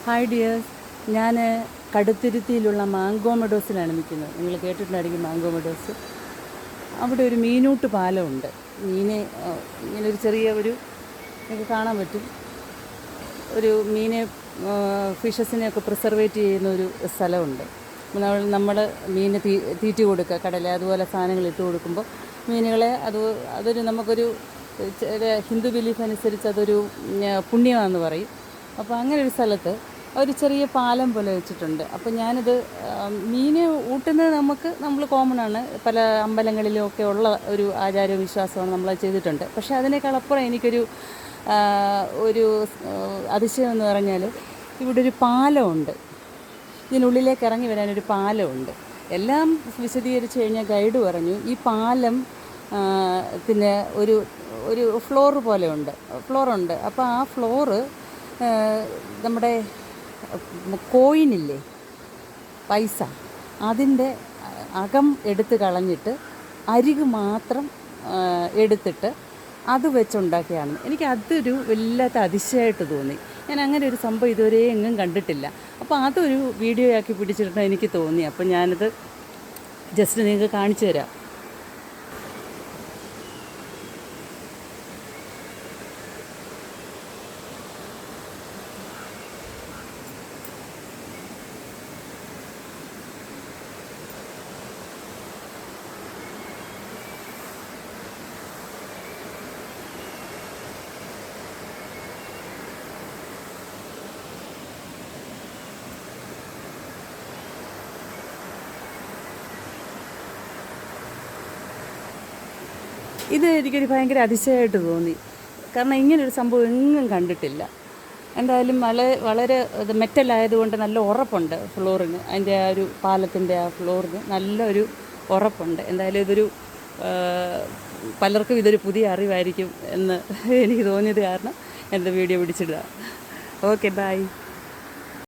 Hi dears, ഞാൻ കടുത്തുരുത്തിയിലുള്ള mango മെഡോസിലാണ് നിൽക്കുന്നത്. നിങ്ങൾ കേട്ടിട്ടുണ്ടായിരിക്കും മാംഗോ മെഡോസ്. അവിടെ ഒരു മീനൂട്ട് പാലമുണ്ട്. ഇങ്ങനെ ഒരു ചെറിയ നിങ്ങൾക്ക് കാണാൻ പറ്റും, ഒരു ഫിഷസിനെയൊക്കെ പ്രിസർവേറ്റ് ചെയ്യുന്ന ഒരു സ്ഥലമുണ്ട്. നമ്മൾ മീന് തീറ്റി കൊടുക്കുക, കടല അതുപോലെ സാധനങ്ങൾ ഇട്ട് കൊടുക്കുമ്പോൾ മീനുകളെ അതൊരു നമുക്കൊരു ഹിന്ദു ബിലീഫ് അനുസരിച്ച് അതൊരു പുണ്യമാണെന്ന് പറയും. അപ്പോൾ അങ്ങനെ ഒരു സ്ഥലത്ത് ഒരു ചെറിയ പാലം പോലെ വെച്ചിട്ടുണ്ട്. അപ്പോൾ ഞാനിത് മീൻ ഊട്ടുന്നത് നമ്മൾ കോമണാണ്, പല അമ്പലങ്ങളിലുമൊക്കെ ഉള്ള ഒരു ആചാര വിശ്വാസമാണ്, നമ്മളത് ചെയ്തിട്ടുണ്ട്. പക്ഷേ അതിനേക്കാളപ്പുറം എനിക്കൊരു അതിശയം എന്ന് പറഞ്ഞാൽ ഇവിടെ ഒരു പാലമുണ്ട്. ഇതിനുള്ളിലേക്ക് ഇറങ്ങി വരാനൊരു പാലമുണ്ട്. എല്ലാം വിശദീകരിച്ച് കഴിഞ്ഞാൽ ഗൈഡ് പറഞ്ഞു ഈ പാലം പിന്നെ ഒരു ഫ്ലോറുണ്ട്. അപ്പോൾ ആ ഫ്ലോറ് നമ്മുടെ കോയിനില്ലേ, പൈസ, അതിൻ്റെ അകം എടുത്ത് കളഞ്ഞിട്ട് അരികു മാത്രം എടുത്തിട്ട് അത് വെച്ചുണ്ടാക്കിയാണ്. എനിക്ക് അതൊരു വല്ലാത്ത അതിശയമായിട്ട് തോന്നി. ഞാൻ അങ്ങനെ ഒരു സംഭവം ഇതുവരെ എങ്ങും കണ്ടിട്ടില്ല. അപ്പോൾ അതൊരു വീഡിയോ ആക്കി പിടിച്ചിട്ട് എനിക്ക് തോന്നി. അപ്പോൾ ഞാനത് ജസ്റ്റ് നിങ്ങൾക്ക് കാണിച്ചു തരാം. ഇത് എനിക്കൊരു ഭയങ്കര അതിശയമായിട്ട് തോന്നി. കാരണം ഇങ്ങനൊരു സംഭവം എങ്ങും കണ്ടിട്ടില്ല. എന്തായാലും വളരെ മെറ്റലായതുകൊണ്ട് നല്ല ഉറപ്പുണ്ട് ഫ്ലോറിന്. അതിൻ്റെ ആ ഒരു പാലത്തിൻ്റെ ആ ഫ്ലോറിന് നല്ലൊരു ഉറപ്പുണ്ട്. എന്തായാലും പലർക്കും ഇതൊരു പുതിയ അറിവായിരിക്കും എന്ന് എനിക്ക് തോന്നിയത് കാരണം എൻ്റെ വീഡിയോ പിടിച്ചിടുക. Okay, by.